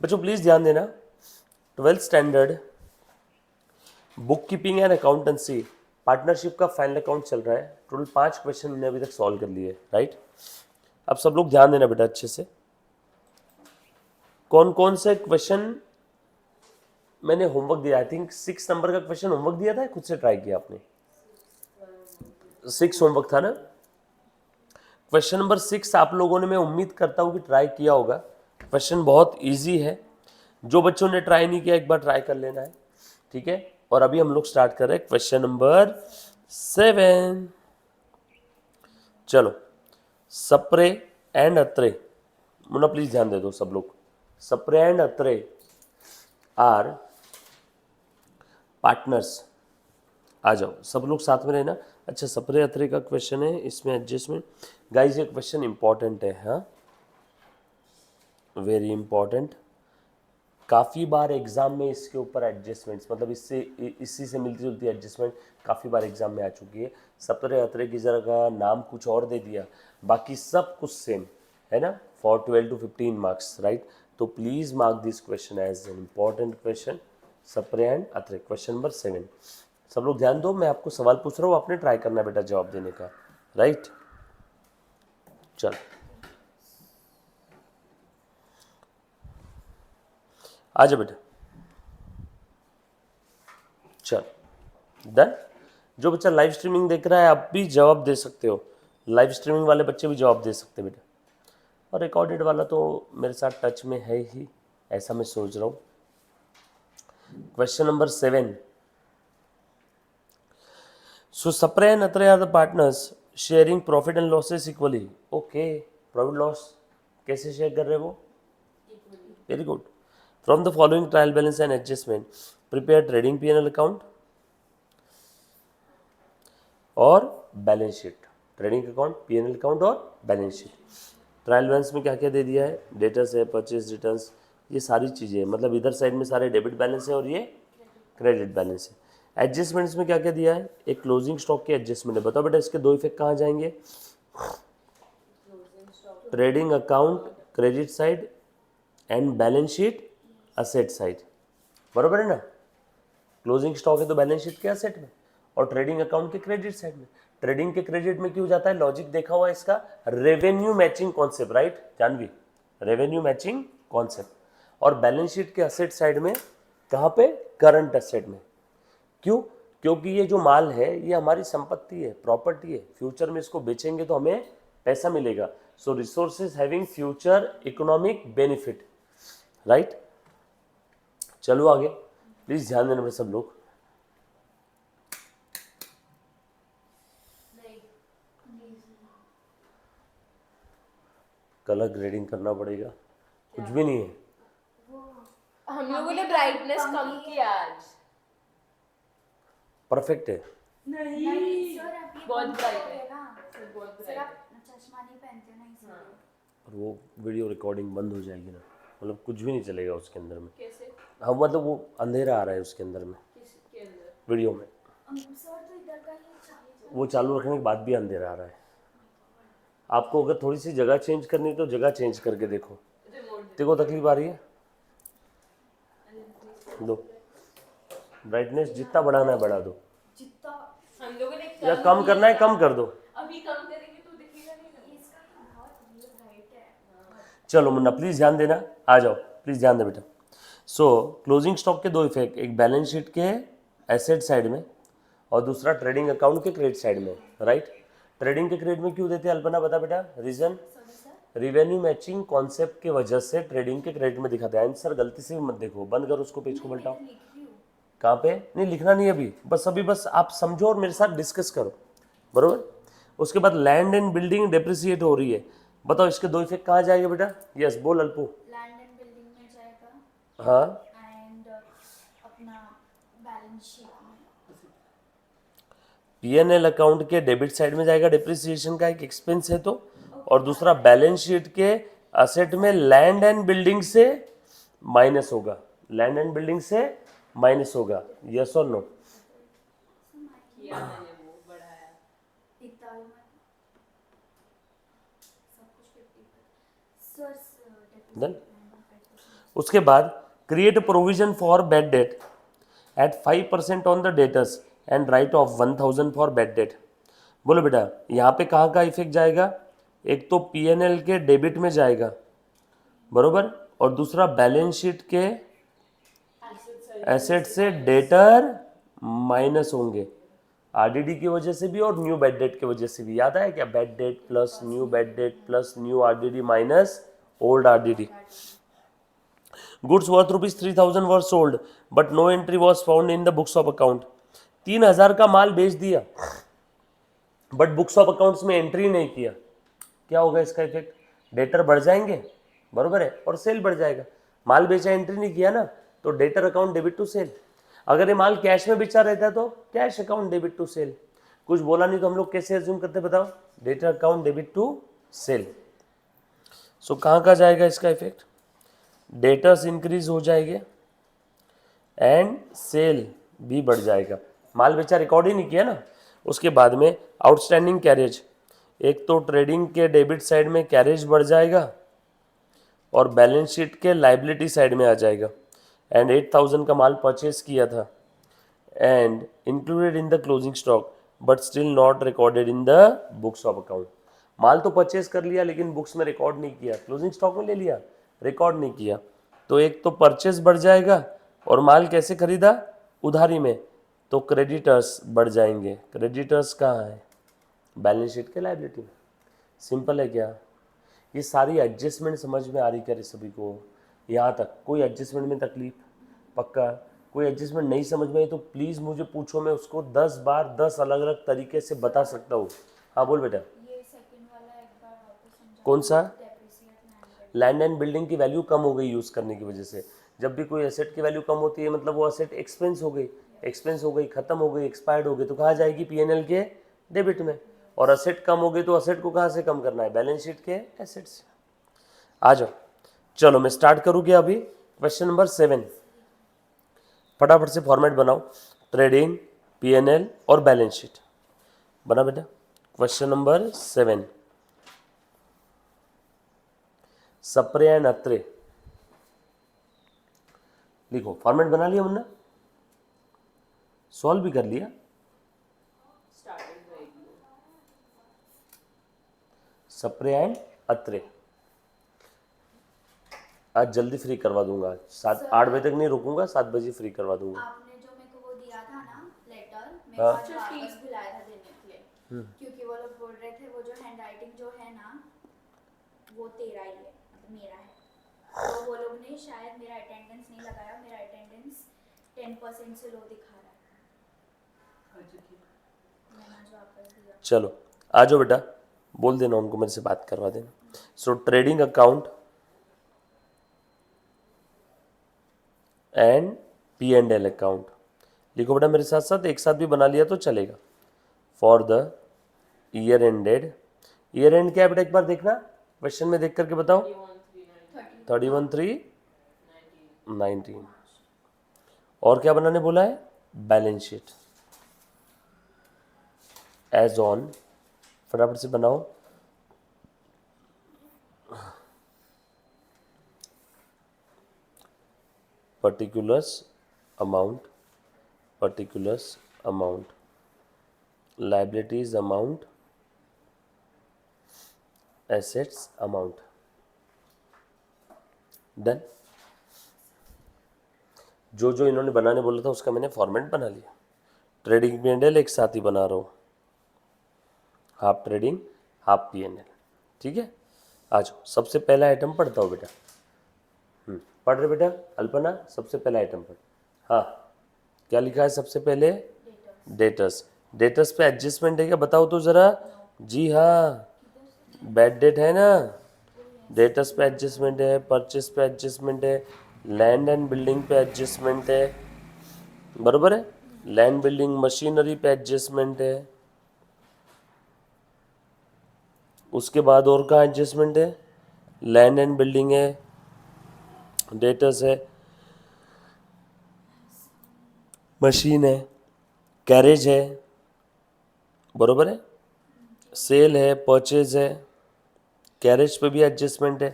बच्चों प्लीज ध्यान देना, 12th standard book keeping and accountancy partnership का फाइनल अकाउंट चल रहा है। टोटल 5 क्वेश्चन हमने अभी तक सॉल्व कर लिए, राइट। अब सब लोग ध्यान देना बेटा अच्छे से। कौन कौन से क्वेश्चन मैंने होमवर्क दिया, आई थिंक 6 नंबर का क्वेश्चन होमवर्क दिया था, खुद से ट्राई किया आपने? 6 होमवर्क था ना। क्वेश्चन नंबर 6 आप लोगों ने, मैं उम्मीद करता हूं कि ट्राई किया होगा। क्वेश्चन बहुत इजी है, जो बच्चों ने ट्राई नहीं किया एक बार ट्राई कर लेना है, ठीक है। और अभी हम लोग स्टार्ट कर रहे हैं क्वेश्चन नंबर 7। चलो, सप्रे एंड अत्रे, मुन्ना प्लीज ध्यान दे दो सब लोग। Sapre and Atre are partners. आ जाओ सब लोग साथ में रहना। अच्छा, सप्रे अत्रे का क्वेश्चन है, इसमें एडजस्टमेंट। गाइस ये क्वेश्चन इंपॉर्टेंट है, हाँ, वेरी इंपॉर्टेंट। काफ़ी बार एग्जाम में इसके ऊपर एडजस्टमेंट्स, मतलब इसी से मिलती जुलती एडजस्टमेंट काफ़ी बार एग्जाम में आ चुकी है। सप्रे अत्रे की जगह नाम कुछ और दे दिया, बाकी सब कुछ सेम है ना, फॉर 12 to 15 मार्क्स, राइट। तो please mark this question as an important question, Sapre and Atre, question number 7। सब लोग ध्यान दो, मैं आपको सवाल पूछ रहा हूँ, आपने ट्राई करना है बेटा जवाब देने का, राइट। चलो आ जाओ बेटा, चलो डन। जो बच्चा लाइव स्ट्रीमिंग देख रहा है आप भी जवाब दे सकते हो, लाइव स्ट्रीमिंग वाले बच्चे भी जवाब दे सकते हैं बेटा। और रिकॉर्डेड वाला तो मेरे साथ टच में है ही, ऐसा मैं सोच रहा हूँ। Question number 7। So Sapre and Atre are the partners sharing profit and losses equally. Okay, profit loss कैसे शेयर कर रहे हैं वो? Very good. From the following trial balance and adjustment prepare trading P&L account और balance sheet. Trading account, P&L account और balance sheet. Trial balance में क्या क्या दे दिया है? डेटर्स है, परचेज रिटर्न्स, ये सारी चीज़ें हैं, मतलब इधर साइड में सारे डेबिट बैलेंस है और ये क्रेडिट बैलेंस है। एडजस्टमेंट्स में क्या क्या दिया है? एक क्लोजिंग स्टॉक की एडजस्टमेंट है। बताओ बेटा इसके दो इफेक्ट कहाँ जाएंगे? Trading account credit side and balance sheet asset side, बरोबर है ना। क्लोजिंग स्टॉक है तो बैलेंस शीट के असेट में, और ट्रेडिंग अकाउंट के क्रेडिट साइड में। ट्रेडिंग के क्रेडिट में क्यों जाता है? लॉजिक देखा हुआ इसका, revenue matching concept, right Janvi, revenue matching concept. और बैलेंस शीट के असेट साइड में, कहाँ पे? करंट असेट में। क्यों? क्योंकि ये जो माल है ये हमारी संपत्ति है, प्रॉपर्टी है, फ्यूचर में इसको बेचेंगे तो हमें पैसा मिलेगा। So resources having future economic benefit, right. चलो आगे, प्लीज ध्यान देना सब लोग। कलर ग्रेडिंग करना पड़ेगा, कुछ भी नहीं है। हम लोगों ने ब्राइटनेस कम किया आज। परफेक्ट है। नहीं सर, आप ये बहुत ब्राइट है ना सर, बहुत सर ब्राइट आप है। चश्मा नहीं पहनते हो ना इसलिए। और वो वीडियो रिकॉर्डिंग बंद हो जाएगी ना, मतलब कुछ भी नहीं चलेगा उसके अंदर में। कैसे? हाँ मतलब वो अंधेरा आ रहा है उसके अंदर में, किसके अंदर? वीडियो में। सर तो इधर का ही चाहिए। वो चालू रखने के बाद भी अंधेरा आ रहा है। आपको अगर थोड़ी सी जगह चेंज करनी है तो जगह चेंज करके देखो। देखो तकलीफ आ रही है, दो ब्राइटनेस जितना बढ़ाना है बढ़ा दो, जितना हम लोगों ने या कम करना है कम कर दो। अभी कम करेंगे तो दिखेगा नहीं ना। इसका बहुत ये ब्राइट है। चलो मुन्ना प्लीज ध्यान देना, आ जाओ प्लीज ध्यान दे बेटा। सो क्लोजिंग स्टॉक के दो इफेक्ट, एक बैलेंस शीट के एसेट साइड में और दूसरा ट्रेडिंग अकाउंट के क्रेडिट साइड में, राइट। ट्रेडिंग के क्रेडिट में क्यों देते हैं अल्पना, बता बेटा रीजन? रिवेन्यू मैचिंग कॉन्सेप्ट की वजह से ट्रेडिंग के क्रेडिट में दिखाते हैं। आंसर गलती से भी मत देखो, बंद करो उसको, पेज को पलटाओ। कहाँ पे? नहीं लिखना नहीं अभी, बस अभी बस आप समझो और मेरे साथ डिस्कस करो, बरोबर। उसके बाद लैंड एंड बिल्डिंग डेप्रिसिएट हो रही है, बताओ इसके दो इफेक्ट कहाँ जाएंगे बेटा? यस बोल अल्पू। लैंड एंड बिल्डिंग में जाएगा हाँ, एंड अपना बैलेंस शीट में। P&L अकाउंट के डेबिट साइड में जाएगा, डेप्रिसिएशन का एक एक्सपेंस है तो, और दूसरा बैलेंस शीट के असेट में लैंड एंड बिल्डिंग से माइनस होगा, लैंड एंड बिल्डिंग से माइनस होगा, यस और नो? किया मैंने वो बढ़ाया। इतना ही मैं सब कुछ 50 सर Done? उसके बाद create provision for bad debt at 5% on the debtors and write off 1000 for bad debt. बोलो बेटा यहाँ पे कहाँ का इफेक्ट जाएगा, एक तो पीएनएल के डेबिट में जाएगा बरोबर, और दूसरा बैलेंस शीट के एसेट से डेटर माइनस होंगे, आरडीडी की वजह से भी और न्यू बैड डेट की वजह से भी। याद आया क्या, bad debt plus new bad debt plus new RDD minus old RDD. Goods worth ₹3000 were sold but no entry was found in the books of account. 3000 का माल बेच दिया बट बुक्स ऑफ अकाउंट्स में एंट्री नहीं किया, क्या होगा इसका इफेक्ट, डेटर बढ़ जाएंगे बरोबर है, और सेल बढ़ जाएगा। माल बेचा एंट्री नहीं किया ना, तो debtor account debit to sale. अगर ये माल कैश में बेचा रहता तो cash account debit to sale. कुछ बोला नहीं तो हम लोग कैसे एज्यूम करते बताओ, debtor account debit to sale. So कहाँ का जाएगा इसका इफेक्ट, डेटर्स इंक्रीज हो जाएंगे एंड सेल भी बढ़ जाएगा। माल बेचा रिकॉर्ड ही नहीं किया ना। उसके बाद में आउटस्टैंडिंग कैरेज, एक तो ट्रेडिंग के डेबिट साइड में कैरेज बढ़ जाएगा और बैलेंस शीट के लाइबिलिटी साइड में आ जाएगा। एंड 8000 का माल परचेज किया था and included in the closing stock but still not recorded in the books of account. माल तो परचेज कर लिया लेकिन बुक्स में रिकॉर्ड नहीं किया, क्लोजिंग स्टॉक में ले लिया, रिकॉर्ड नहीं किया। तो एक तो परचेज बढ़ जाएगा और माल कैसे खरीदा, उधारी में, तो क्रेडिटर्स बढ़ जाएंगे। क्रेडिटर्स कहाँ है, बैलेंस शीट के लायबिलिटी में। सिंपल है क्या, ये सारी एडजस्टमेंट समझ में आ रही क्या सभी को, यहाँ तक कोई एडजस्टमेंट में तकलीफ, पक्का कोई एडजस्टमेंट नहीं समझ में आई तो प्लीज़ मुझे पूछो, मैं उसको 10 बार 10 अलग अलग तरीके से बता सकता हूँ। हाँ बोल बेटा, ये सेकंड वाला एक बार वापस समझा। कौन सा, डेप्रिसिएट लैंड एंड बिल्डिंग की वैल्यू कम हो गई यूज़ करने की वजह से। जब भी कोई एसेट की वैल्यू कम होती है मतलब वो एसेट एक्सपेंस हो गई, एक्सपेंस हो गई, खत्म हो गई, एक्सपायर्ड हो गई, तो कहाँ जाएगी, पीएनएल के डेबिट में। और एसेट कम हो गई तो एसेट को कहाँ से कम करना है, बैलेंस शीट के एसेट से। आ जाओ, चलो मैं स्टार्ट करूँगी अभी। क्वेश्चन नंबर 7, फटाफट से फॉर्मेट बनाओ, ट्रेडिंग, पीएनएल और बैलेंस शीट बना बेटा। क्वेश्चन नंबर 7, सप्रे एंड अत्रे, लिखो। फॉर्मेट बना लिया मुन्ना, सॉल्व भी कर लिया, सप्रे एंड अत्रे। आज जल्दी फ्री करवा दूंगा, 7-8 बजे तक नहीं रुकूंगा, 7 बजे फ्री करवा दूंगा। आपने जो मेरे को वो दिया था ना लेटर, मैं हाँ। आज वापस बुलाया था देने के लिए, क्योंकि वो लोग बोल रहे थे वो जो हैंडराइटिंग जो है ना वो तेरा ही है, मतलब मेरा है। तो वो लोग ने शायद मेरा अटेंडेंस नहीं लगाया, मेरा अटेंडेंस 10% से लो दिखा रहा है। मैंने आज वापस दिया। चलो आ जाओ बेटा, बोल देना उनको मेरे से बात करवा देना। सो trading account and P&L account लिखो बेटा मेरे साथ साथ, एक साथ भी बना लिया तो चलेगा। For the year ended, year and क्या है बेटा एक बार देखना, क्वेश्चन में देख करके बताओ। 31/3/19। और क्या बनाने बोला है, बैलेंस शीट एज ऑन, फटाफट से बनाओ। particulars amount, liabilities amount, assets amount, done. जो जो इन्होंने बनाने बोला था उसका मैंने फॉर्मेट बना लिया। ट्रेडिंग P&L एक साथ ही बना रहा हूँ, हाफ ट्रेडिंग हाफ P&L, ठीक है। आ जाओ, सबसे पहला आइटम पढ़ता हूँ बेटा। पढ़ रहे बेटा, अल्पना सबसे पहला आइटम पढ़। हाँ, क्या लिखा है सबसे पहले, डेटर्स। डेटर्स पे एडजस्टमेंट है क्या बताओ तो ज़रा। जी हाँ, बैड डेट है ना, डेटर्स पे एडजस्टमेंट है, परचेस पे एडजस्टमेंट है, लैंड एंड बिल्डिंग पे एडजस्टमेंट है, बराबर है। लैंड बिल्डिंग मशीनरी पे एडजस्टमेंट है। उसके बाद और कहाँ एडजस्टमेंट है, लैंड एंड बिल्डिंग है, डेटर्स है, मशीन है, कैरेज है, बरोबर है, सेल है, परचेज है, कैरेज पे भी एडजस्टमेंट है,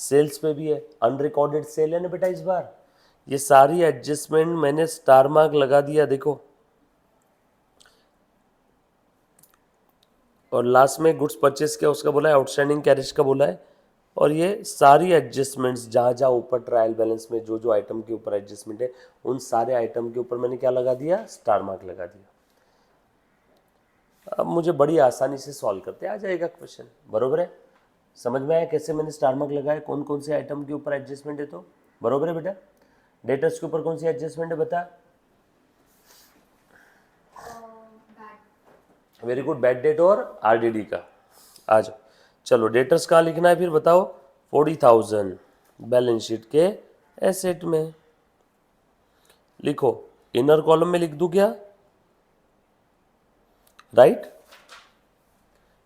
सेल्स पे भी है, अनरिकॉर्डेड सेल है ना बेटा इस बार। ये सारी एडजस्टमेंट मैंने स्टार मार्क लगा दिया देखो, और लास्ट में गुड्स परचेस किया उसका बोला है, आउटस्टैंडिंग कैरेज का बोला है, और ये सारी एडजस्टमेंट्स जहाँ जहाँ ऊपर ट्रायल बैलेंस में जो जो आइटम के ऊपर एडजस्टमेंट है उन सारे आइटम के ऊपर मैंने क्या लगा दिया, स्टार मार्क लगा दिया। अब मुझे बड़ी आसानी से सॉल्व करते आ जाएगा क्वेश्चन, बरोबर है। समझ में आया कैसे मैंने स्टार मार्क लगाया, कौन कौन से आइटम के ऊपर एडजस्टमेंट है, तो बरोबर है बेटा। डेटर्स के ऊपर कौन सी एडजस्टमेंट है बता। वेरी गुड, बैड डेट और आरडीडी का। आ जाओ, चलो डेटर्स कहाँ लिखना है फिर बताओ। 40,000 बैलेंस शीट के एसेट में लिखो, इनर कॉलम में लिख दूं क्या, राइट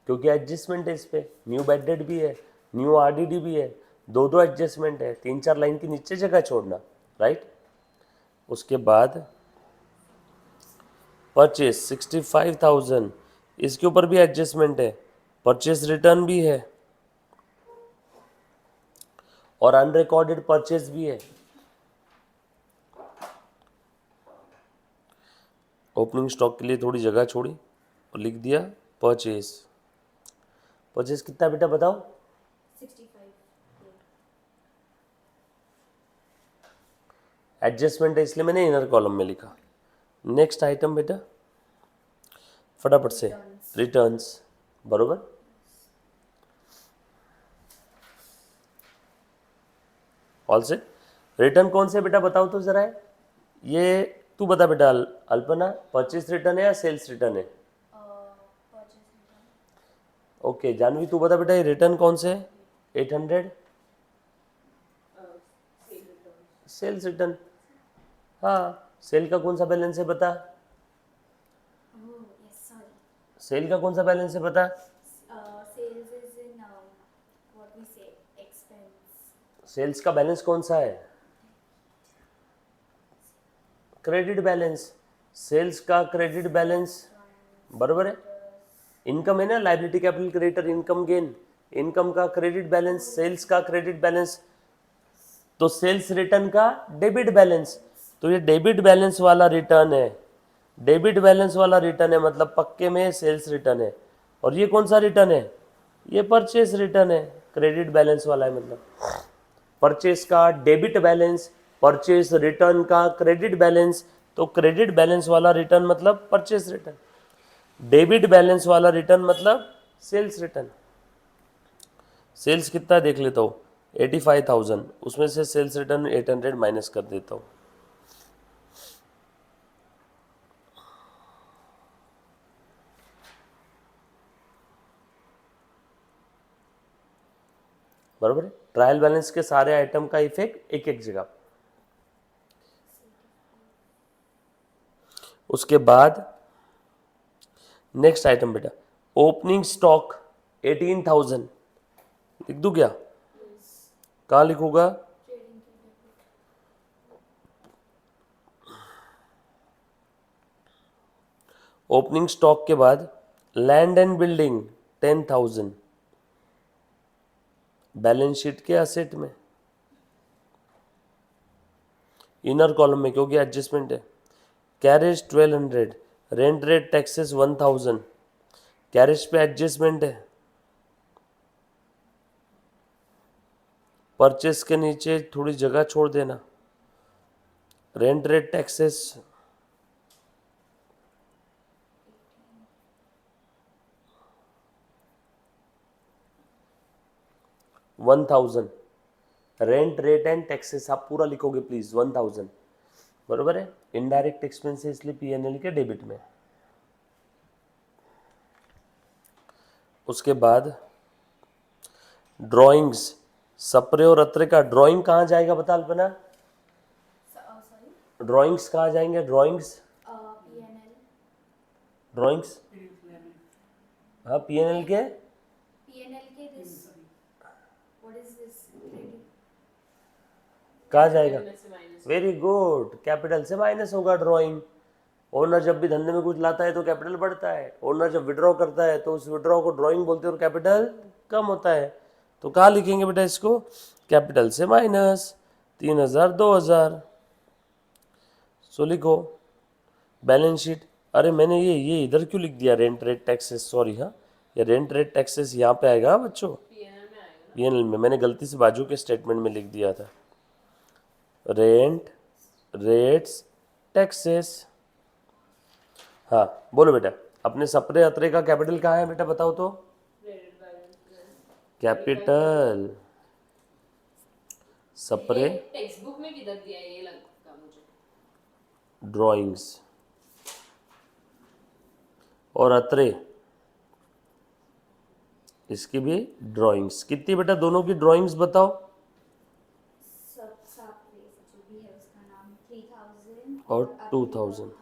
क्योंकि एडजस्टमेंट है इस पे, न्यू बैड डेट भी है, न्यू आरडीडी भी है, दो दो एडजस्टमेंट है, 3-4 लाइन की नीचे जगह छोड़ना, राइट। उसके बाद परचेस 65,000, इसके ऊपर भी एडजस्टमेंट है, परचेस रिटर्न भी है और अनरिकॉर्डेड परचेस भी है। ओपनिंग स्टॉक के लिए थोड़ी जगह छोड़ी और लिख दिया परचेस। परचेस कितना बेटा बताओ, 65। एडजस्टमेंट है इसलिए मैंने इनर कॉलम में लिखा। नेक्स्ट आइटम बेटा फटाफट से, रिटर्न्स, बरोबर। ऑल से रिटर्न कौन से बेटा बताओ तो जरा है, ये तू बता बेटा अल्पना, परचेस रिटर्न है या सेल्स रिटर्न है। Purchase return. ओके जानवी तू बता बेटा ये रिटर्न कौन से है, 800 सेल्स रिटर्न। हाँ सेल का कौन सा बैलेंस है बता, Oh yes, sorry. सेल का कौन सा बैलेंस है बता। Sales is in what we say expense. Sales का बैलेंस कौन सा है, क्रेडिट बैलेंस, सेल्स का क्रेडिट बैलेंस, बराबर है। इनकम है ना, liability capital creditor, income gain, income का क्रेडिट बैलेंस, सेल्स का क्रेडिट बैलेंस, तो सेल्स रिटर्न का डेबिट बैलेंस, तो ये डेबिट बैलेंस वाला रिटर्न है, डेबिट बैलेंस वाला रिटर्न है, मतलब पक्के में सेल्स रिटर्न है। और ये कौन सा रिटर्न है, ये परचेस रिटर्न है, क्रेडिट बैलेंस वाला है, मतलब परचेस का डेबिट बैलेंस, परचेस रिटर्न का क्रेडिट बैलेंस, तो क्रेडिट बैलेंस वाला रिटर्न मतलब परचेस रिटर्न, डेबिट बैलेंस वाला रिटर्न मतलब सेल्स रिटर्न। सेल्स कितना देख लेता हूँ, 85,000, उसमें से सेल्स रिटर्न 800 माइनस कर देता हूँ। बराबर है, ट्रायल बैलेंस के सारे आइटम का इफेक्ट एक एक जगह। उसके बाद नेक्स्ट आइटम बेटा ओपनिंग स्टॉक 18,000, लिख दूं क्या, कहाँ लिखूंगा, ओपनिंग स्टॉक के बाद land and building 10,000 balance sheet के असेट में, इनर कॉलम में क्योंकि एडजस्टमेंट है। Carriage 1200, rent rate taxes 1000, carriage पे एडजस्टमेंट है, परचेस के नीचे थोड़ी जगह छोड़ देना, rent rate taxes 1000, rent rate and taxes आप पूरा लिखोगे प्लीज 1000, बरोबर है। इनडायरेक्ट एक्सपेंस है इसलिए पीएनएल के डेबिट में। उसके बाद ड्राइंग्स, सप्रे और अत्रे का ड्राइंग कहाँ जाएगा बता अल्पना, Sorry. ड्राइंग्स कहाँ जाएंगे, ड्राइंग्स, PNL. ड्राइंग्स, हाँ पीएनएल के, PNL के this. What is this? Credit. कहाँ जाएगा, वेरी गुड, कैपिटल से माइनस होगा ड्राइंग। ओनर जब भी धंधे में कुछ लाता है तो कैपिटल बढ़ता है, ओनर जब विड्रॉ करता है तो उस विड्रॉ को ड्राइंग बोलते हैं और कैपिटल कम होता है। तो कहाँ लिखेंगे बेटा इसको, कैपिटल से माइनस 3,000 2,000। सो लिखो बैलेंस शीट। अरे मैंने ये इधर क्यों लिख दिया, रेंट रेट टैक्सेस, सॉरी। हाँ, ये रेंट रेट टैक्सेस यहाँ पे आएगा बच्चों, पीएनएल में। मैंने गलती से बाजू के स्टेटमेंट में लिख दिया था, रेंट रेट्स टैक्सेस। हाँ बोलो बेटा, अपने सपरे अतरे का कैपिटल कहाँ है बेटा, बताओ तो। कैपिटल सपरे टेक्स्ट बुक में किधर दिया है ये लगता मुझे। ड्राइंग्स और अतरे, इसकी भी ड्राइंग्स। कितनी बेटा दोनों की ड्राइंग्स बताओ। सब सापरे जो भी है उसका नाम 3000 और अतरे 2000। 2000।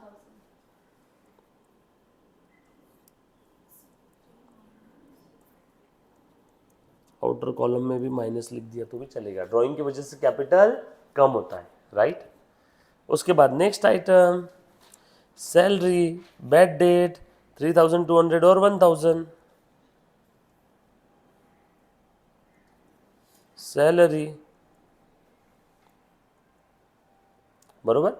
आउटर कॉलम में भी माइनस लिख दिया तो भी चलेगा, ड्राइंग की वजह से कैपिटल कम होता है, राइट। उसके बाद next item, salary, bad debt 3,200 और 1,000। सैलरी बरोबर,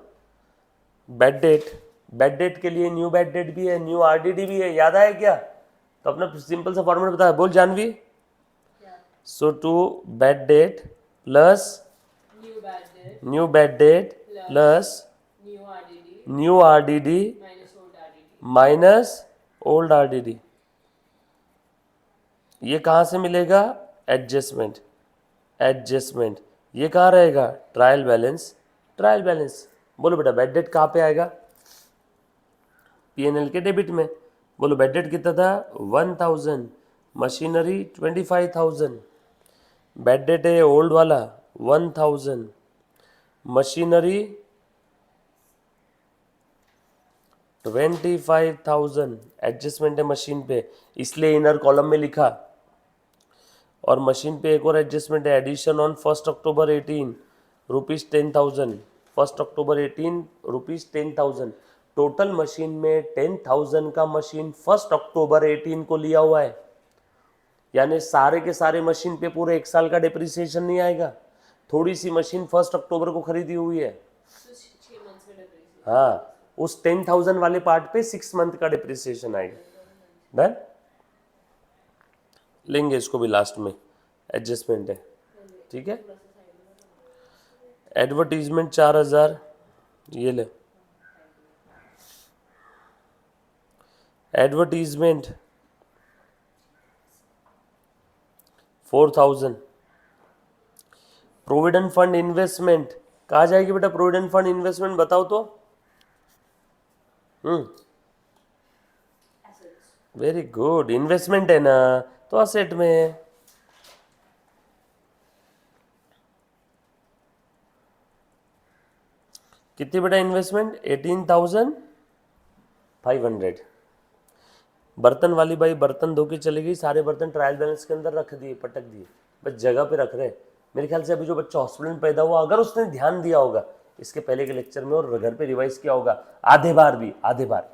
बैड डेट, बैड डेट के लिए न्यू बैड डेट भी है, न्यू आरडीडी भी है, याद आया क्या? तो अपना सिंपल सा फॉर्मूला बताया, बोल Janvi. So to bad debt plus new bad debt plus new RDD minus old RDD. ये कहाँ से मिलेगा? Adjustment, adjustment. ये कहाँ रहेगा? Trial balance, trial balance. बोलो बेटा बैड डेट कहाँ पे आएगा? पीएनएल के डेबिट में। बोलो बैड डेट कितना था? 1,000, मशीनरी 25,000। बैड डेट है ओल्ड वाला 1,000, मशीनरी 25,000। एडजस्टमेंट है मशीन पे, इसलिए इनर कॉलम में लिखा। और मशीन पे एक और एडजस्टमेंट है, addition on 1 October 18 rupees 10,000। 1 October 18 rupees 10,000। Total machine में 10,000 का मशीन 1 अक्टूबर 18 को लिया हुआ है, यानी सारे के सारे मशीन पे पूरे 1 साल का डिप्रिसिएशन नहीं आएगा। थोड़ी सी मशीन 1 अक्टूबर को खरीदी हुई है, हाँ, उस 10,000 वाले पार्ट पे 6 मंथ का डिप्रिसिएशन आएगा। डन, लेंगे इसको भी लास्ट में, एडजस्टमेंट है, ठीक है। एडवर्टीजमेंट 4,000, ये ले। एडवर्टीजमेंट 4,000। प्रोविडेंट फंड इन्वेस्टमेंट कहाँ जाएगी बेटा? प्रोविडेंट फंड इन्वेस्टमेंट बताओ तो। वेरी गुड, इन्वेस्टमेंट है ना, तो असेट में है। कितनी बेटा इन्वेस्टमेंट? 18,500। बर्तन वाली बाई बर्तन धो के चली गई, सारे बर्तन ट्रायल बैलेंस के अंदर रख दिए, पटक दिए, बस जगह पे रख रहे। मेरे ख्याल से अभी जो बच्चा हॉस्पिटल में पैदा हुआ, अगर उसने ध्यान दिया होगा इसके पहले के लेक्चर में और घर पे रिवाइज किया होगा आधे बार भी, आधे बार,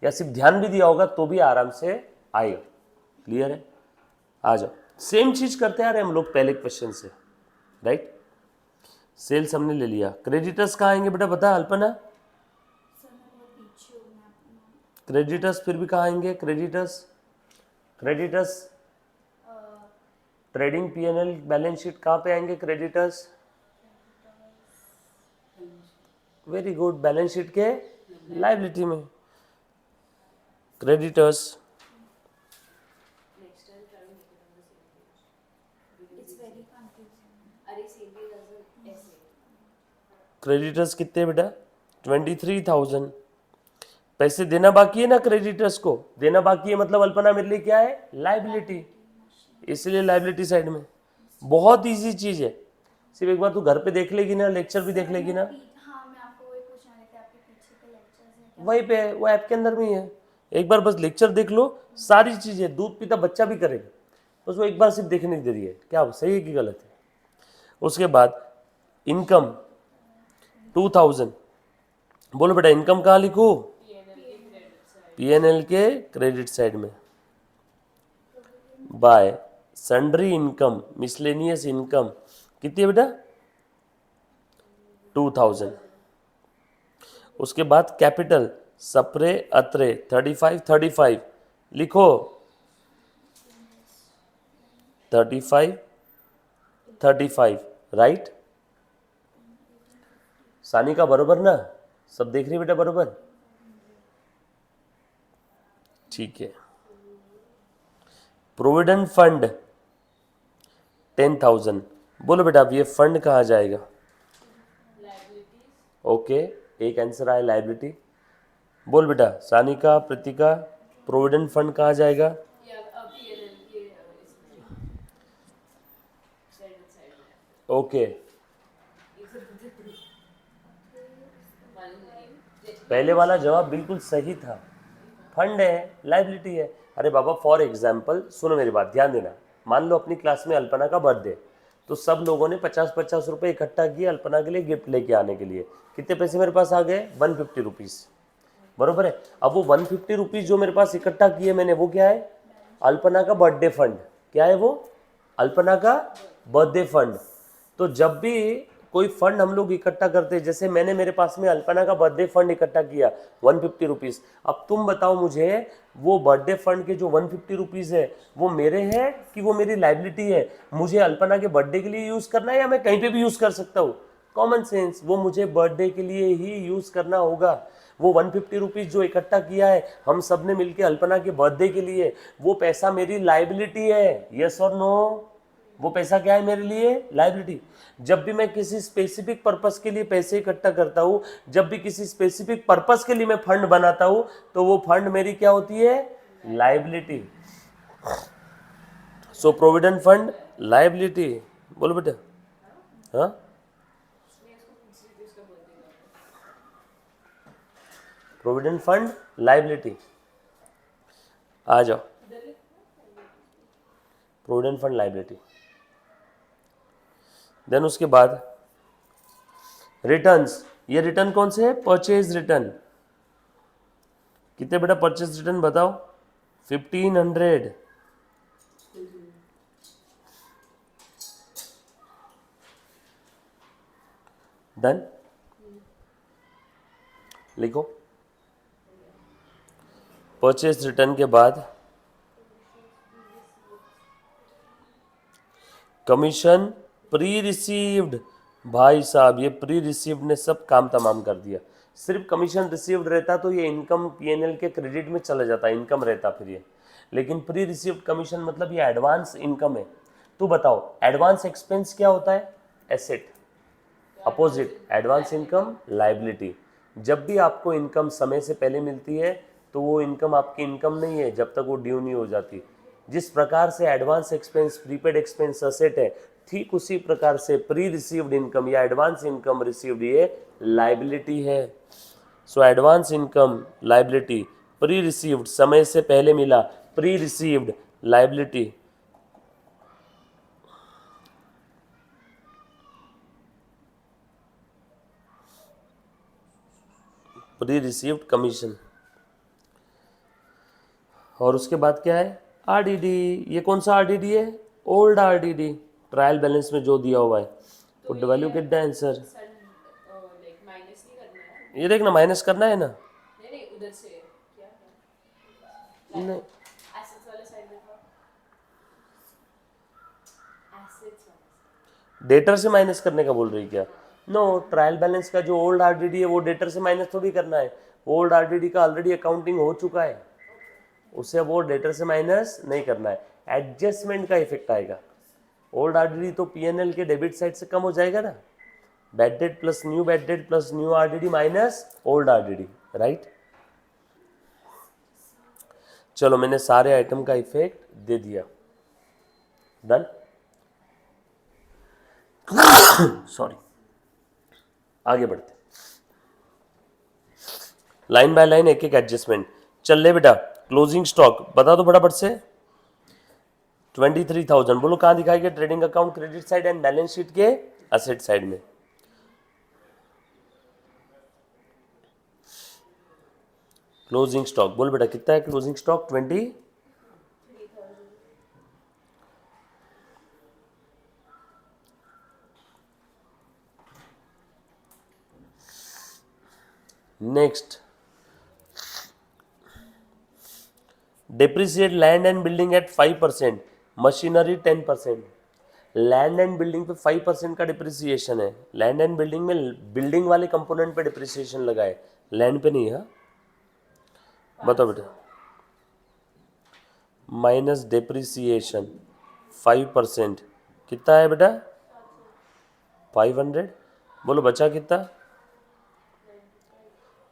या सिर्फ ध्यान भी दिया होगा तो भी आराम से आएगा। क्लियर है? आ जाओ, सेम चीज करते आ रहे हम लोग पहले क्वेश्चन से, राइट। सेल्स हमने ले लिया। क्रेडिटर्स कहाँ आएंगे बेटा बता अल्पना? क्रेडिटर्स फिर भी कहाँ आएंगे? Creditors, creditors trading PNL balance sheet कहाँ पे आएंगे? Creditors, very good, balance sheet के लायबिलिटी में क्रेडिटर्स। क्रेडिटर्स कितने बेटा? 23,000। पैसे देना बाकी है ना, क्रेडिटर्स को देना बाकी है, मतलब अल्पना मेरे लिए क्या है? लायबिलिटी, इसलिए लायबिलिटी साइड में। बहुत इजी चीज है, सिर्फ एक बार तू घर पे देख लेगी ना, लेक्चर भी देख लेगी ना, हाँ मैं आपको वही पूछने वाली थी, आपके पीछे के लेक्चर्स हैं क्या? वहीं पे है, वो ऐप के अंदर में ही है। एक बार बस लेक्चर देख लो, सारी चीजें दूध पीता बच्चा भी करेगा, बस वो एक बार सिर्फ देखने दे रही है, क्या सही है कि गलत है। उसके बाद इनकम 2,000। बोलो बेटा इनकम कहाँ लिखूं? पीएनएल के क्रेडिट साइड में। Bye sundry income, miscellaneous income कितनी है बेटा? 2000। उसके बाद कैपिटल सप्रे अत्रे 35 लिखो 35 राइट। सानिका बरोबर ना? सब देख रही बेटा बरोबर? ठीक है। Provident fund 10,000। बोलो बेटा अब ये फंड कहाँ जाएगा? ओके, एक आंसर आया लाइबिलिटी। बोल बेटा सानिका, प्रतिका, प्रोविडेंट फंड कहाँ जाएगा? ओके, पहले वाला जवाब बिल्कुल सही था। फंड है, लाइबिलिटी है। अरे बाबा फॉर एग्जाम्पल सुनो मेरी बात, ध्यान देना। मान लो अपनी क्लास में अल्पना का बर्थडे, तो सब लोगों ने 50-50 रुपये इकट्ठा किए अल्पना के लिए गिफ्ट लेके आने के लिए। कितने पैसे मेरे पास आ गए? 150 रुपीज़, बरोबर है। अब वो 150 रुपीज़ जो मेरे पास इकट्ठा किए मैंने, वो क्या है? अल्पना का बर्थडे फंड। क्या है वो? अल्पना का बर्थडे फंड। तो जब भी कोई फंड हम लोग इकट्ठा करते हैं, जैसे मैंने मेरे पास में अल्पना का बर्थडे फंड इकट्ठा किया 150 रुपीज़। अब तुम बताओ मुझे, वो बर्थडे फंड के जो 150 रुपीज़ है वो मेरे हैं कि वो मेरी लाइबिलिटी है? मुझे अल्पना के बर्थडे के लिए यूज़ करना है या मैं कहीं पे भी यूज़ कर सकता हूँ? कॉमन सेंस, वो मुझे बर्थडे के लिए ही यूज़ करना होगा। वो 150 रुपीज़ जो इकट्ठा किया है हम सब ने मिलकर अल्पना के बर्थडे के लिए, वो पैसा मेरी लाइबिलिटी है। यस और नो? वो पैसा क्या है मेरे लिए? लाइबिलिटी। जब भी मैं किसी स्पेसिफिक पर्पस के लिए पैसे इकट्ठा करता हूँ, जब भी किसी स्पेसिफिक पर्पस के लिए मैं फंड बनाता हूँ, तो वो फंड मेरी क्या होती है? लाइबिलिटी। सो प्रोविडेंट फंड लाइबिलिटी। बोलो बेटा। हाँ, प्रोविडेंट फंड लाइबिलिटी। आ जाओ, प्रोविडेंट फंड लाइबिलिटी। देन उसके बाद रिटर्न्स। ये रिटर्न कौन से है? Purchase return. कितने बेटा परचेज रिटर्न बताओ? 1500। डन, लिखो। परचेज रिटर्न के बाद कमीशन प्री रिसीव्ड। भाई साहब ये प्री रिसीव्ड ने सब काम तमाम कर दिया। सिर्फ कमीशन रिसीव्ड रहता तो ये इनकम पीएनएल के क्रेडिट में चला जाता, इनकम रहता फिर ये। लेकिन प्री रिसीव्ड कमीशन मतलब ये एडवांस इनकम है। तो बताओ एडवांस एक्सपेंस क्या होता है? Asset. Opposite, advance income liability. जब भी आपको इनकम समय से पहले मिलती है तो वो इनकम आपकी इनकम नहीं है जब तक वो ड्यू नहीं हो जाती। जिस प्रकार से advance expense prepaid expense asset है, ठीक उसी प्रकार से प्री रिसीव्ड इनकम या एडवांस इनकम रिसीव्ड ये लाइबिलिटी है। So advance income liability, pre received समय से पहले मिला, pre received liability. Pre received commission. और उसके बाद क्या है? आरडीडी। ये कौन सा आरडीडी है? ओल्ड आरडीडी, ट्रायल बैलेंस में जो दिया हुआ है। Put value get the answer. ये देखना माइनस करना है ना? उधर से क्या है? नहीं, एसेट्स वाले साइड देखो, एसेट्स वाले। डेटर से माइनस करने का बोल रही क्या? नो, ट्रायल बैलेंस का जो ओल्ड आरडीडी है वो डेटर से माइनस थोड़ी करना है। ओल्ड आरडीडी का ऑलरेडी अकाउंटिंग हो चुका है, उसे वो डेटर से माइनस नहीं करना है। एडजस्टमेंट का इफेक्ट आएगा। ओल्ड आरडीडी तो पीएनएल के डेबिट साइड से कम हो जाएगा ना। Bad debt plus new RDD minus old RDD, right. चलो मैंने सारे आइटम का इफेक्ट दे दिया। डन। सॉरी, आगे बढ़ते लाइन बाय लाइन, एक एक एडजस्टमेंट। चल ले बेटा, क्लोजिंग स्टॉक बता दो फटाफट से। 23,000। बोलो कहाँ दिखाएगा? Trading account credit side and balance sheet के असेट साइड में। क्लोजिंग स्टॉक बोल बेटा कितना है? Closing stock 20। Next, depreciate land and building at 5%, machinery 10%। Land and building पे 5% का डिप्रिसिएशन है। लैंड एंड बिल्डिंग में बिल्डिंग वाले कंपोनेंट पे डिप्रिसिएशन लगा है, लैंड पे नहीं है। बताओ बेटा, माइनस डिप्रिसिएशन 5%, कितना है बेटा? 500। बोलो बचा कितना?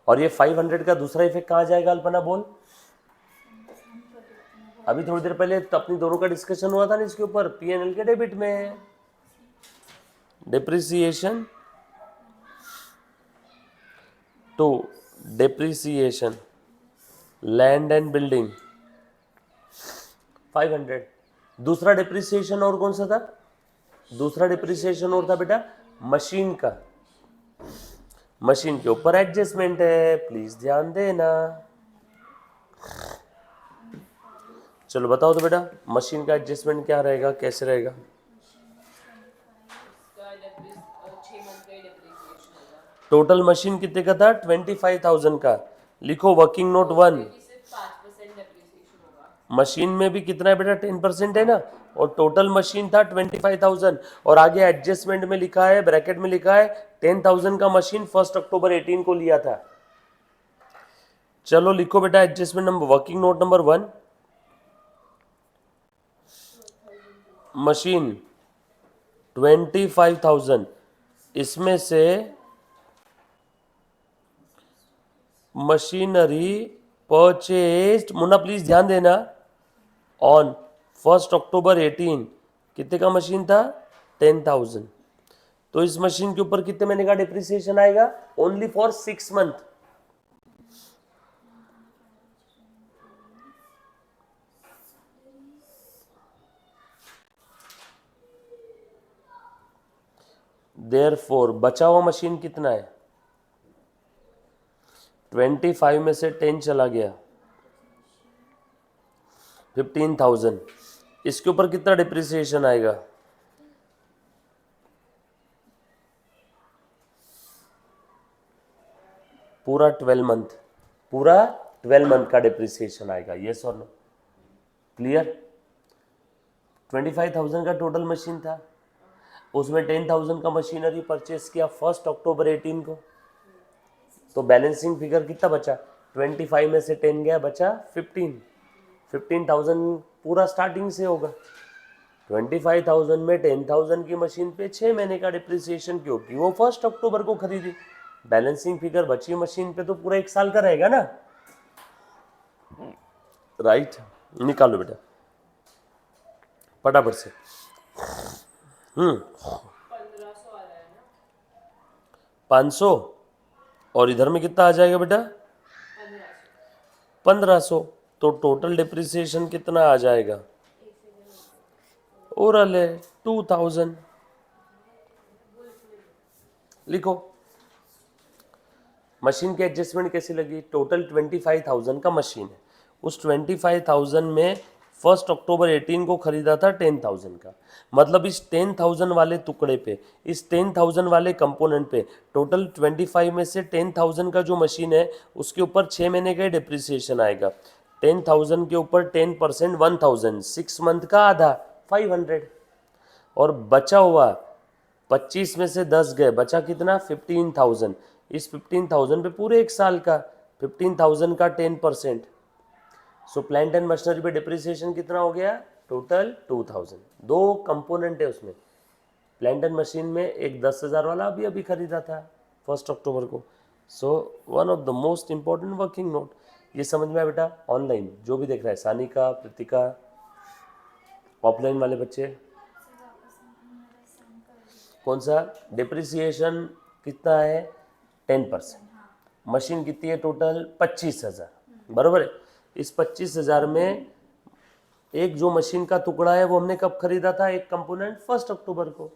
और ये 500 का दूसरा इफेक्ट कहाँ जाएगा अल्पना बोल? अभी थोड़ी देर पहले तो अपनी दोनों का डिस्कशन हुआ था ना इसके ऊपर, पीएनएल के डेबिट में। Depreciation to depreciation land and building 500। दूसरा डिप्रिसिएशन और कौन सा था? दूसरा डिप्रिसिएशन और था बेटा मशीन का। मशीन के ऊपर एडजस्टमेंट है, प्लीज ध्यान देना। चलो बताओ तो बेटा, मशीन का एडजस्टमेंट क्या रहेगा, कैसे रहेगा? टोटल मशीन कितने का था? 25,000 का। लिखो वर्किंग नोट 1। मशीन में भी कितना है बेटा? 10% है ना। और टोटल मशीन था 25,000 और आगे एडजस्टमेंट में लिखा है, ब्रैकेट में लिखा है 10,000 का मशीन 1 अक्टूबर 18 को लिया था। चलो लिखो बेटा adjustment number, working note number 1। Machine 25,000, इसमें से मशीनरी परचेज्ड, मुन्ना प्लीज ध्यान देना, ऑन 1 अक्टूबर 18 कितने का मशीन था? 10,000। तो इस मशीन के ऊपर कितने महीने का डिप्रिसिएशन आएगा? Only for 6 month. देयरफॉर बचा हुआ मशीन कितना है? 25 में से 10 चला गया, 15,000। इसके ऊपर कितना डिप्रिसिएशन आएगा? पूरा 12 मंथ, पूरा 12 मंथ का डिप्रिसिएशन आएगा। यस और नो? क्लियर? 25,000 का टोटल मशीन था, उसमें 10,000 का मशीनरी परचेस किया 1 अक्टूबर 18 को। तो बैलेंसिंग फिगर कितना बचा? 25 में से 10 गया, बचा 15। 15,000 पूरा स्टार्टिंग से होगा। 25,000 में 10,000 की मशीन पे 6 महीने का डिप्रिसिएशन, क्योंकि वो 1 अक्टूबर को खरीदी। बैलेंसिंग फिगर बची मशीन पे तो पूरा 1 साल का रहेगा ना। राइट, निकालो बेटा फटाफट से। 500 और इधर में कितना आ जाएगा बेटा? 1500। तो टोटल डिप्रिसिएशन कितना आ जाएगा? ओरल है 2000। लिखो मशीन की एडजस्टमेंट कैसी लगी? टोटल 25,000 का मशीन है, उस 25,000 में 1 अक्टूबर 18 को खरीदा था 10,000 का। मतलब इस 10,000 वाले टुकड़े पे, इस 10,000 वाले कंपोनेंट पे टोटल 25 में से 10,000 का जो मशीन है उसके ऊपर 6 महीने का डिप्रिसिएशन आएगा। 10,000 के ऊपर 10% 1,000, 6 मंथ का आधा 500। और बचा हुआ 25 में से 10 गए, बचा कितना? 15,000। इस 15,000 पे पूरे 1 साल का 15,000 का 10%। सो प्लांट एंड मशीनरी पे डिप्रिसिएशन कितना हो गया? टोटल 2,000। 2 कंपोनेंट है उसमें। प्लांट एंड मशीन में एक 10,000 वाला अभी अभी खरीदा था 1 अक्टूबर को। So one of the most important working note. ये समझ में आया बेटा? ऑनलाइन जो भी देख रहा है, सानिका, प्रीतिका, ऑफलाइन वाले बच्चे, कौन सा? डिप्रिसिएशन कितना है? 10%। मशीन कितनी है टोटल? 25,000, बराबर है। इस 25,000 में एक जो मशीन का टुकड़ा है वो हमने कब खरीदा था? एक कंपोनेंट 1 अक्टूबर को।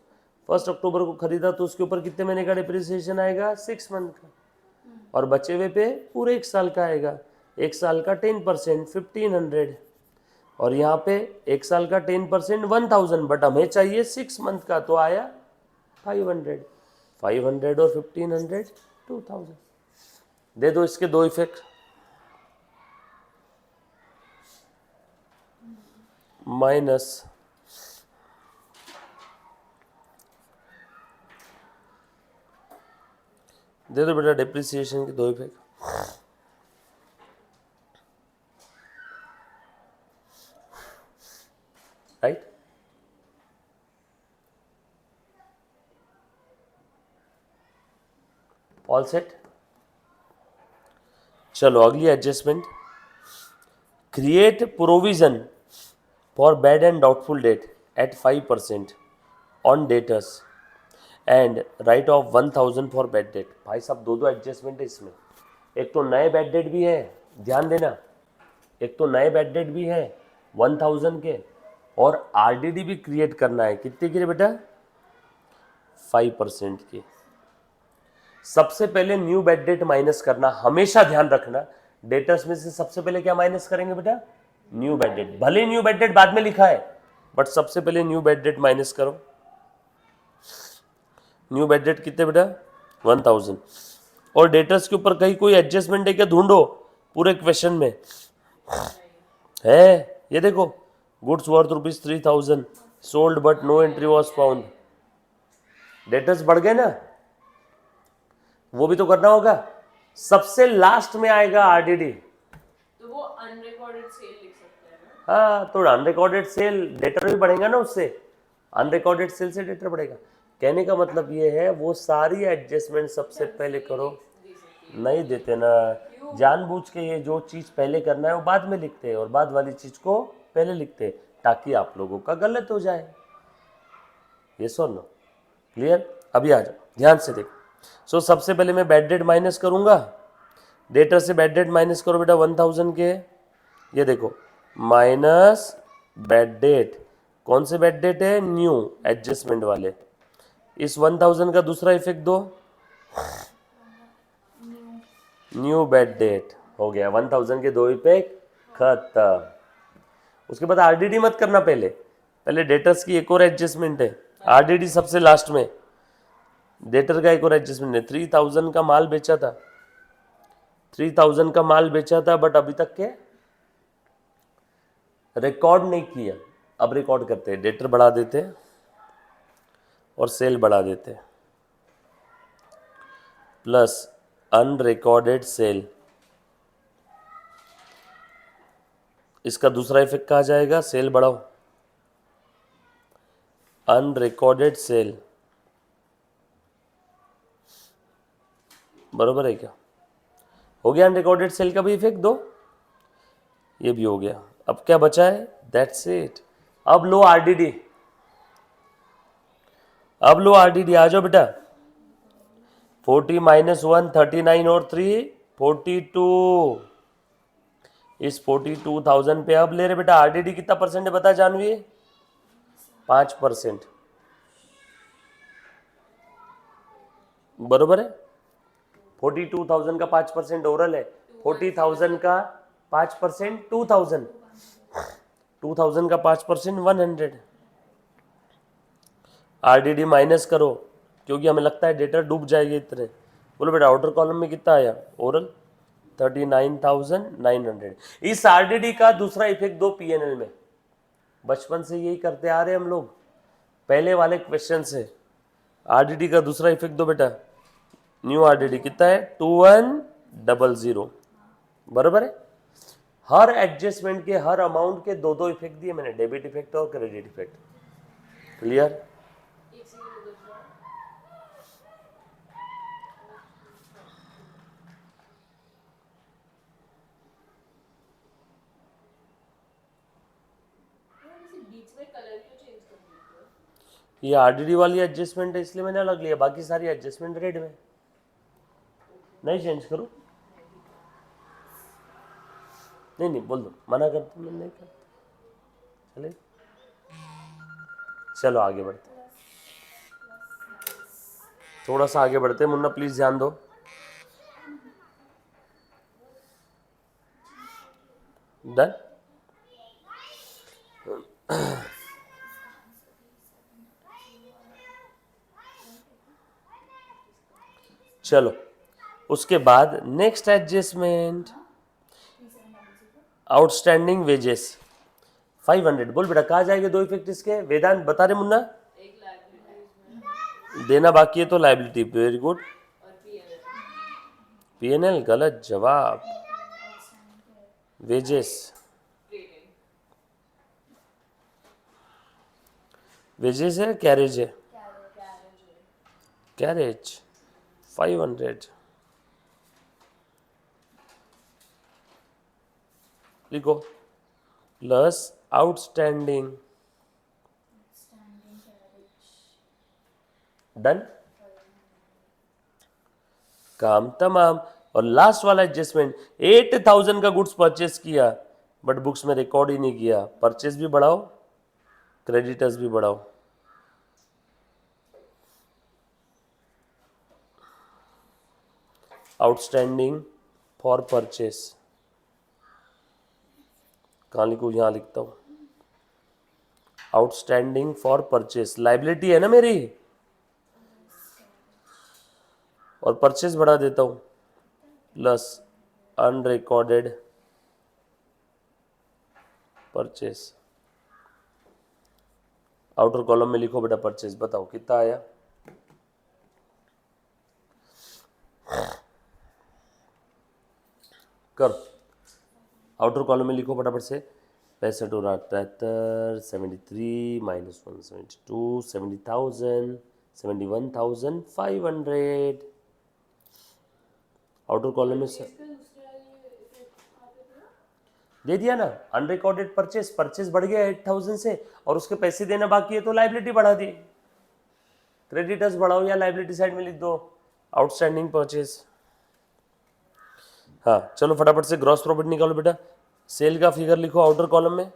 1 अक्टूबर को खरीदा तो उसके ऊपर कितने महीने का डिप्रिसिएशन आएगा? 6 मंथ का। और बचे हुए पे पूरे 1 साल का आएगा। 1 साल का 10% 1500। और यहाँ पे 1 साल का 10% 1,000, बट हमें चाहिए 6 मंथ का, तो आया 500। 500 और 1500 2000। दे दो इसके दो इफेक्ट, माइनस दे दो बेटा डिप्रिसिएशन के दो इफेक्ट, राइट। All set. चलो अगली adjustment, create provision for bad and doubtful debt at 5% on debtors and write off 1000 for bad debt. भाई साहब दो दो एडजस्टमेंट है इसमें, एक तो नए बैड डेट भी है, ध्यान देना, एक तो नए बैड डेट भी है 1000 के, और आरडीडी भी क्रिएट करना है, कितने के लिए बेटा 5% के। सबसे पहले न्यू बैड डेट माइनस करना, हमेशा ध्यान रखना डेटर्स में से सबसे पहले क्या माइनस करेंगे बेटा, न्यू बैड डेट। भले न्यू बैड डेट बाद में लिखा है बट सबसे पहले न्यू बैड डेट माइनस करो। न्यू बैड डेट कितने बेटा 1000, और डेटर्स के ऊपर कहीं कोई एडजस्टमेंट है क्या ढूंढो, पूरे क्वेश्चन में है ये देखो, goods worth ₹3000 sold but no entry was found, debtors बढ़ गए ना, वो भी तो करना होगा। सबसे लास्ट में आएगा आरडीडी, तो वो अनरिकॉर्डेड सेल लिख सकते हैं ना। हाँ तो अनरिकॉर्डेड सेल डेटर भी बढ़ेगा ना उससे, अनरिकॉर्डेड सेल से डेटर बढ़ेगा। कहने का मतलब ये है वो सारी एडजस्टमेंट सबसे पहले करो, नहीं देते ना, जानबूझ के ये जो चीज़ पहले करना है वो बाद में लिखते हैं और बाद वाली चीज़ को पहले लिखते हैं ताकि आप लोगों का गलत हो जाए। ये सुनो क्लियर, अभी आ जाओ ध्यान से देखो। सो सबसे पहले मैं बैड डेट माइनस करूंगा, डेटर से बैड डेट माइनस करो बेटा 1000 के, ये देखो माइनस बैड डेट, कौन से बैड डेट है न्यू एडजस्टमेंट वाले, इस 1000 का दूसरा इफेक्ट दो, न्यू बैड डेट हो गया, 1000 के दो इफेक्ट खत्म। उसके बाद आरडीडी मत करना, पहले पहले डेटर्स की एक और एडजस्टमेंट है, आरडीडी सबसे लास्ट में, डेटर का एक और एडजस्टमेंट है। 3000 का माल बेचा था, 3000 का माल बेचा था बट अभी तक के रिकॉर्ड नहीं किया, अब रिकॉर्ड करते हैं, डेटर बढ़ा देते हैं और सेल बढ़ा देते हैं, प्लस अनरिकॉर्डेड सेल, इसका दूसरा इफेक्ट कहा जाएगा सेल बढ़ाओ, अनरिकॉर्डेड सेल, बरोबर है क्या, हो गया अनरिकॉर्डेड सेल का भी इफेक्ट दो, ये भी हो गया। अब क्या बचा है, दैट्स इट। अब लो आरडीडी, अब लो आरडीडी, आ जाओ बेटा, 40 - 1 39 और 3 42, इस 42,000 पे अब ले रहे बेटा आरडीडी कितना परसेंट है बता जानवी, 5%, बरोबर है। 42,000 का 5% ओरल है, 40,000 का 5% 2,000, 2,000 का 5% 100, आरडीडी माइनस करो क्योंकि हमें लगता है डेटा डूब जाएगी इतने। बोलो बेटा आउटर कॉलम में कितना आया ओरल 39,900। इस आरडीडी का दूसरा इफेक्ट दो पीएनएल में, बचपन से यही करते आ रहे हम लोग, पहले वाले क्वेश्चन से आरडीडी का दूसरा इफेक्ट दो बेटा, न्यू आरडीडी कितना है 2100, बराबर है। हर एडजस्टमेंट के हर अमाउंट के दो दो इफेक्ट दिए मैंने, डेबिट इफेक्ट और क्रेडिट इफेक्ट, क्लियर। ये आरडीडी वाली एडजस्टमेंट है इसलिए मैंने अलग लिया, बाकी सारी एडजस्टमेंट रेड में, नहीं चेंज करो, नहीं नहीं बोल दो, मना करते मैं नहीं करता, चले चलो आगे बढ़ते, थोड़ा सा आगे बढ़ते, मुन्ना प्लीज ध्यान दो। डन, चलो उसके बाद नेक्स्ट एडजस्टमेंट आउटस्टैंडिंग वेजेस 500। बोल बेटा कहाँ जाएंगे दो इफेक्ट इसके? वेदांत बता रहे मुन्ना? देना बाकी है तो लाइबिलिटी। Very good. पीएनएल गलत जवाब। वेजेस, वेजेस है कैरेज है? कैरेज 500 लिखो प्लस आउटस्टैंडिंग। डन, काम तमाम। और लास्ट वाला एडजस्टमेंट 8000 का गुड्स परचेस किया बट बुक्स में रिकॉर्ड ही नहीं किया। परचेस भी बढ़ाओ, क्रेडिटर्स भी बढ़ाओ। आउटस्टैंडिंग फॉर परचेस कहाँ लिखूँ? यहाँ लिखता हूँ आउटस्टैंडिंग फॉर परचेस। लाइबिलिटी है ना मेरी, और परचेस बढ़ा देता हूँ plus unrecorded purchase. Outer column में लिखो बेटा परचेस। बताओ कितना आया? कर आउटर कॉलम में लिखो फटाफट से। 65 और 73, 73 माइनस 172, 70,000, 71,500। आउटर कॉलम में से दे दिया ना अनरिकॉर्डेड परचेस। परचेस बढ़ गया 8000 से और उसके पैसे देना बाकी है तो लाइबिलिटी बढ़ा दी। क्रेडिटर्स बढ़ाओ या लाइबिलिटी साइड में लिख दो आउटस्टैंडिंग परचेस। हाँ चलो फटाफट से ग्रॉस प्रॉफिट निकालो बेटा। सेल का फिगर लिखो आउटर कॉलम में।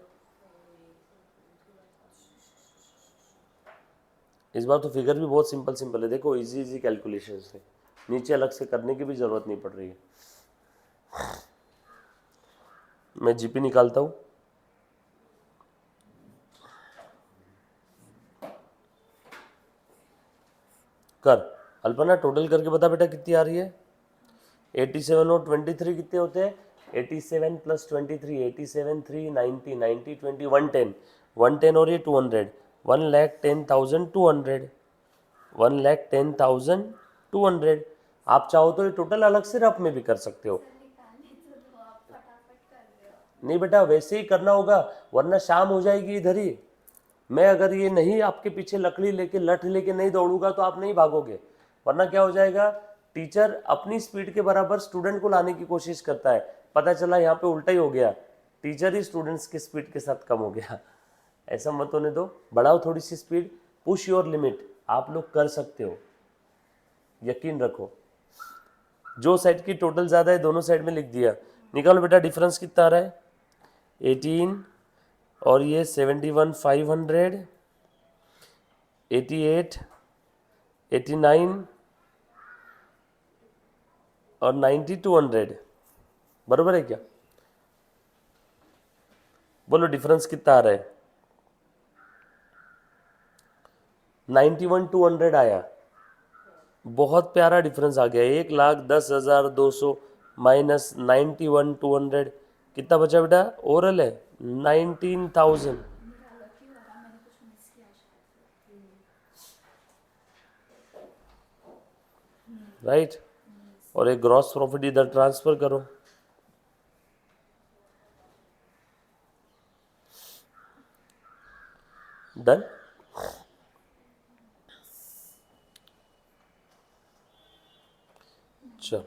इस बार तो फिगर भी बहुत सिंपल सिंपल है। देखो इजी इजी कैलकुलेशन है, नीचे अलग से करने की भी जरूरत नहीं पड़ रही है। मैं जीपी निकालता हूँ। कर अल्पना टोटल करके बता बेटा कितनी आ रही है। 87 और 23 कितने होते हैं? 87 प्लस 23, 87, 3, 90, 90, 20, 110, 110 और ये 200, 1,10,200, 1,10,200। आप चाहो तो ये टोटल अलग से रफ में भी कर सकते हो। नहीं बेटा वैसे ही करना होगा वरना शाम हो जाएगी इधर ही। मैं अगर ये नहीं आपके पीछे लकड़ी लेके लठ लेके नहीं दौड़ूंगा तो आप नहीं भागोगे। वरना क्या हो जाएगा, टीचर अपनी स्पीड के बराबर स्टूडेंट को लाने की कोशिश करता है, पता चला यहाँ पे उल्टा ही हो गया, टीचर ही स्टूडेंट्स की स्पीड के साथ कम हो गया। ऐसा मत होने दो, बढ़ाओ थोड़ी सी स्पीड, पुश योर लिमिट। आप लोग कर सकते हो, यकीन रखो। जो साइड की टोटल ज़्यादा है दोनों साइड में लिख दिया। निकालो बेटा डिफरेंस कितना आ रहा है। 18 और ये 71,500, 88, 89 और 90,200 बराबर है क्या? बोलो डिफरेंस कितना आ रहा है। 91,200 आया। बहुत प्यारा डिफरेंस आ गया। 1,10,200 माइनस 91,200 कितना बचा बेटा? ओरल है 19,000। राइट और एक ग्रॉस प्रॉफिट इधर ट्रांसफर करो। डन। चलो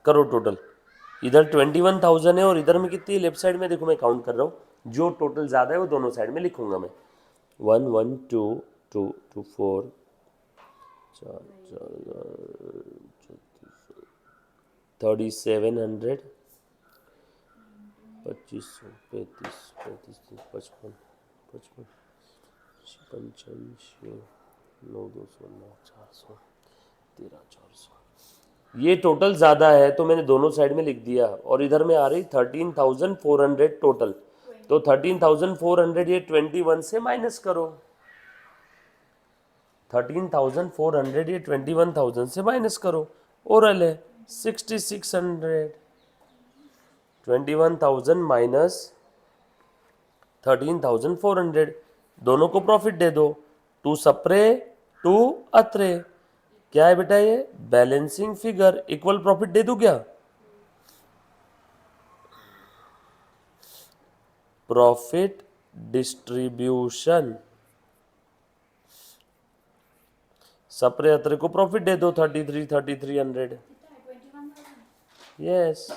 करो टोटल। इधर 21,000 है और इधर में कितनी है लेफ्ट साइड में? देखो मैं काउंट कर रहा हूँ, जो टोटल ज़्यादा है वो दोनों साइड में लिखूंगा मैं। 1 1 2 2 2 4 4 3700 2500 35 35 55 55 55 9 200 9 400 13 400। ये टोटल ज़्यादा है तो मैंने दोनों साइड में लिख दिया और इधर में आ रही 13,400 टोटल। तो 13,400 ये 21 से माइनस करो। 13,400 ये 21,000 से माइनस करो। ओरल है 6,600। 21,000 माइनस 13,400, दोनों को प्रॉफिट दे दो। टू सप्रे टू अत्रे, क्या है बेटा ये? Balancing figure. इक्वल प्रॉफिट दे दूं क्या? Profit distribution. सप्रे अत्रे को प्रॉफिट दे दो 33,300। कितना है 21,000? यस,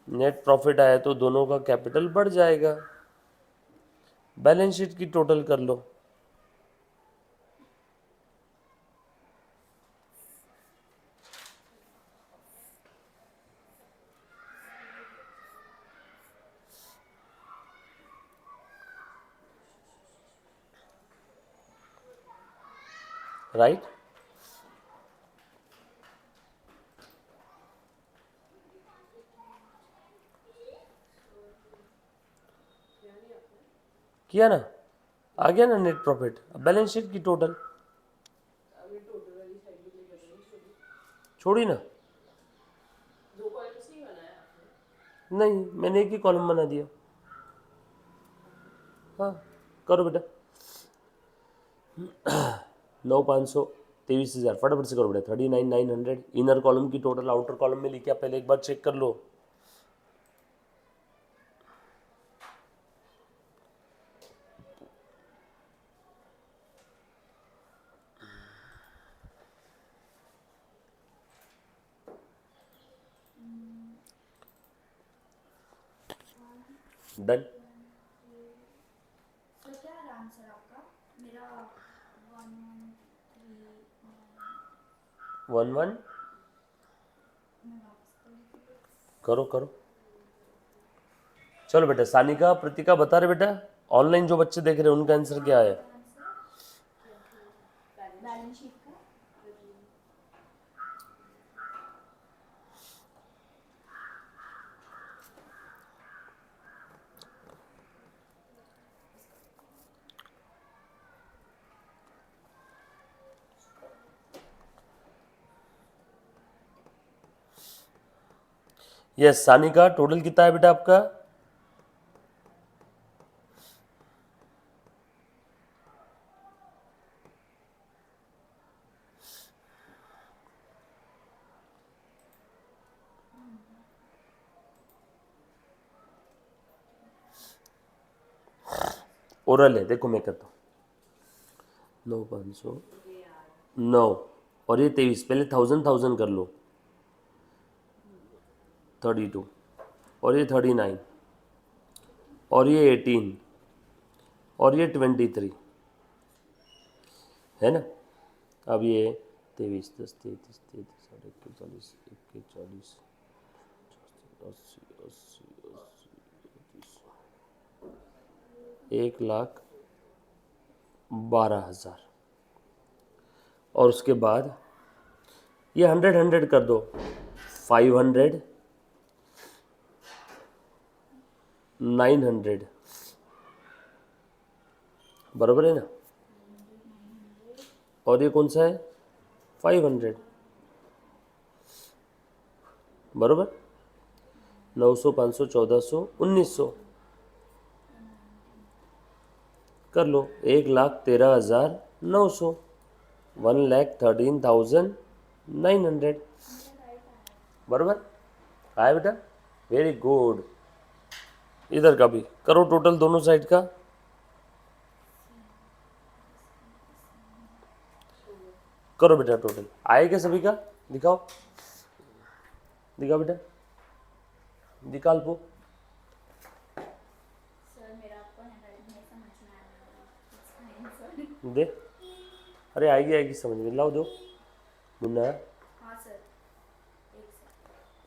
नेट प्रॉफिट आया तो दोनों का कैपिटल बढ़ जाएगा। बैलेंस शीट की टोटल कर लो। राइट, किया ना? आ गया ना नेट प्रॉफिट। अब बैलेंस शीट की टोटल छोड़ी ना। नहीं, मैंने एक ही कॉलम बना दिया। हाँ, करो बेटा। 9,500 23,000, फटाफट से करो बेटा। 39,900 इनर कॉलम की टोटल आउटर कॉलम में लिखा, पहले एक बार चेक कर लो। डन। तो क्या है आंसर आपका? मेरा 113 1 1 मैं वापस कर लेती हूँ। करो करो। चलो बेटा, सानिका प्रतिका बता रहे बेटा, ऑनलाइन जो बच्चे देख रहे हैं उनका आंसर क्या है? बैलेंस शीट का यस सानिका, टोटल कितना है बेटा आपका? ओरल है, देखो मैं करता हूँ। 9,500 9 और ये 23, पहले 1,000 कर लो। 32 और ये 39 और ये 18 और ये 23 है ना। अब ये 23 10 33 33 साढ़े 41 41 80 80 1,12,000 और उसके बाद ये 100 कर दो। 500 900 बराबर है ना। और ये कौन सा है? 500 बराबर। 900 500 1400 1900 कर लो। 1,13,900 1,13,900 बराबर आया बेटा। Very good. इधर का भी करो टोटल दोनों साइड का। करो बेटा टोटल। आए क्या सभी का? दिखाओ, दिखाओ बेटा, निकाल पो। सर मेरा आपको हैंडराइटिंग नहीं समझ में आ रहा है। दे, अरे आएगी आएगी समझ में। लाओ दो मुन्ना, हाँ सर, एक सर।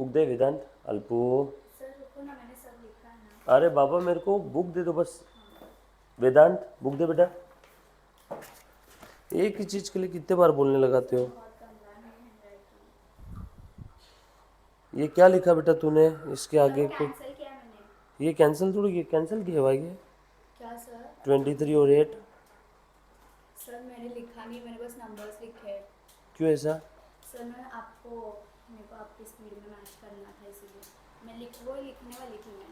बुक दे वेदांत। अल्पू, सर रुको ना, मैंने सब लिखा है ना। अरे बाबा मेरे को बुक दे दो बस। वेदांत बुक दे बेटा। एक ही चीज के लिए कितने बार बोलने लगाते हो? बहुत गंदा है मेरी हैंडराइटिंग। ये क्या लिखा बेटा तूने इसके आगे को? कैंसिल किया मैंने। ये कैंसिल थोड़ी किया, कैंसिल किया हुआ है ये। क्या सर? 23 और 8 सर मैंने लिखा नहीं, मैंने बस नंबर्स लिखे हैं। क्यों ऐसा? सर मैं आपको, मेरे को आपकी स्पीड में मैच करना था, इसीलिए मैं वो लिखने वाली थी मैं।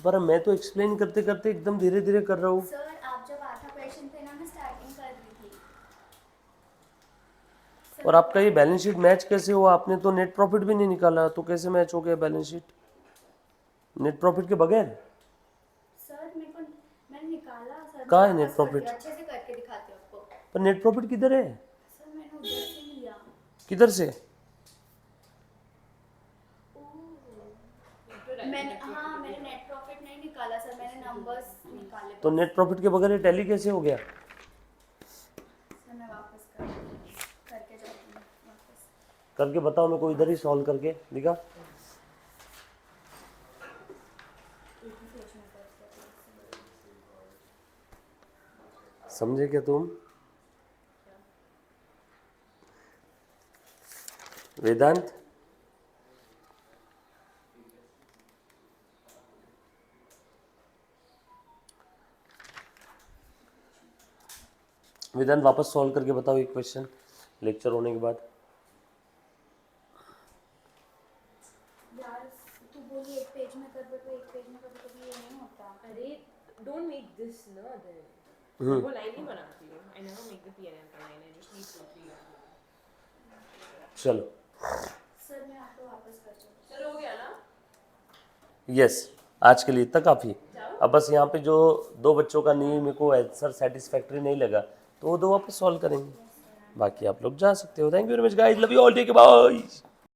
पर मैं तो एक्सप्लेन करते करते एकदम धीरे धीरे कर रहा हूँ। सर आप जब आधा क्वेश्चन थे ना, मैं स्टार्टिंग कर रही थी। और आपका ये बैलेंस शीट मैच कैसे हुआ? आपने तो नेट प्रॉफिट भी नहीं निकाला, तो कैसे मैच हो गया बैलेंस शीट नेट प्रॉफिट के बगैर? सर मेरे को, मैंने निकाला सर। कहाँ है मैं net वापस profit? करके अच्छे से करके दिखाती हूँ आपको। पर नेट प्रॉफिट किधर है? सर मैंने उधर से लिया। किधर से? मैंने, हाँ मैंने नेट प्रॉफिट नहीं निकाला सर, मैंने नंबर्स निकाले। तो नेट प्रॉफिट के बगैर ये टैली कैसे हो गया? सर मैं वापस करके जाती हूँ वापस। करके बताओ मेरे को, इधर ही सॉल्व करके दिखा। एक ही पेज में करते हैं। समझे क्या तुम? वेदांत, वेदांत वापस सॉल्व करके बताओ एक क्वेश्चन लेक्चर होने के बाद। यार तू बोली एक पेज में कर, तो एक पेज में कभी ये नहीं होता। अरे don't make this no then. वो लाइन ही बनाती हूँ. I never make the PNL का line. I just need 2-3 lines. चलो, सर मैं आपको वापस कर दूँ। चलो हो गया ना? यस, आज के लिए इतना काफ़ी। अब बस यहाँ पे जो दो बच्चों का नहीं मेरे को आंसर सेटिस्फैक्ट्री नहीं लगा, तो वो दो वापस सॉल्व करेंगे। बाकी आप लोग जा सकते हो। Thank you very much guys, love you all, take bye.